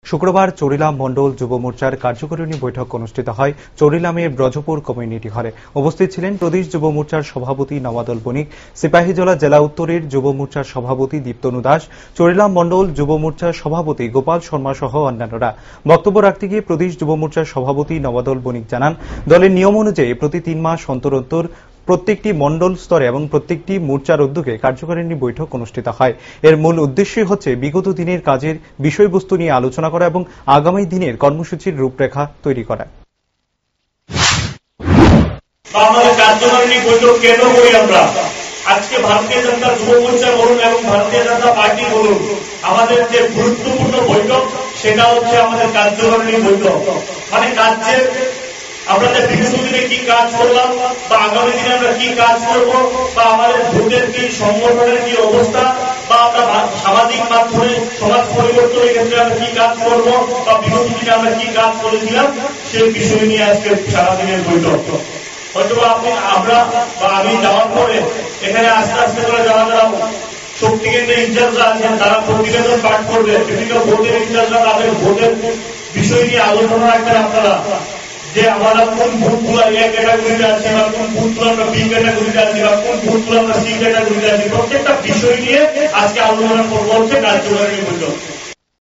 শুক্রবার চরিলাম মণ্ডল যুব মোর্চার কার্যকারিণী বৈঠক অনুষ্ঠিত হয় চরিলামের ব্রজপুর কমিউনিটি হলে। উপস্থিত ছিলেন প্রদেশ যুব মোর্চার সভাপতি নওয়াদুল বণিক, সিপাহীজলা জেলা উত্তরের যুব মোর্চার সভাপতি দীপ্তনু দাস, চরিলাম মণ্ডল যুব মোর্চার সভাপতি গোপাল শর্মা সহ অন্যান্যরা। বক্তব্য রাখতে গিয়ে প্রদেশ যুব মোর্চার সভাপতি নওয়াদুল বণিক জানান, দলের নিয়ম অনুযায়ী প্রতি 3 মাস অন্তর অন্তর প্রত্যেকটি মণ্ডল স্তরে এবং প্রত্যেকটি মোর্চার উদ্যোগে কার্যকারিণী বৈঠক অনুষ্ঠিত হয়। এর মূল উদ্দেশ্যই হচ্ছে বিগত দিনের কাজের বিষয়বস্তু নিয়ে আলোচনা করা এবং আগামী দিনের কর্মসূচির রূপরেখা তৈরি করা। আমাদের কার্যকারিণী বৈঠক কেন করি আমরা? আজকে ভারতীয় জনতা যুব মোর্চা বলুন এবং ভারতীয় জনতা পার্টি বলুন, আমাদের যে গুরুত্বপূর্ণ বৈঠক সেটা হচ্ছে আমাদের কার্যকারিণী বৈঠক। মানে কাজের আমরা যে বিগত দিনে কি কাজ করলাম বা আগামী দিনে আমরা কি কাজ করব বা আমাদের ভোটের কি সংগঠনের কি অবস্থা বা আমরা সামাজিক মাধ্যমে সমাজ পরিবর্তনের ক্ষেত্রে আমরা কি কাজ করব বা বিগত দিনে আমরা কি কাজ করেছিলাম সেই বিষয় নিয়ে আজকে সারাদিনের বৈঠক। হয়তো আমরা বা আমি যাওয়ার পরে এখানে আস্তে আস্তে করে যারা শক্তি কেন্দ্রের ইনচার্জরা আছেন তারা প্রতিবেদন পাঠ করবে, বিভিন্ন ভোটের ইনচার্জরা তাদের ভোটের বিষয় নিয়ে আলোচনা রাখবেন আপনারা যে আমরা কোন বুথগুলো এ ক্যাটাগরিতে আছি বা কোন বুথগুলো আমরা বি ক্যাটাগরিতে আছি বা কোন বুথগুলো আমরা সি ক্যাটাগরিতে আছি, প্রত্যেকটা বিষয় নিয়ে আজকে আলোচনা করবো হচ্ছে কার্যকারিণী বৈঠক।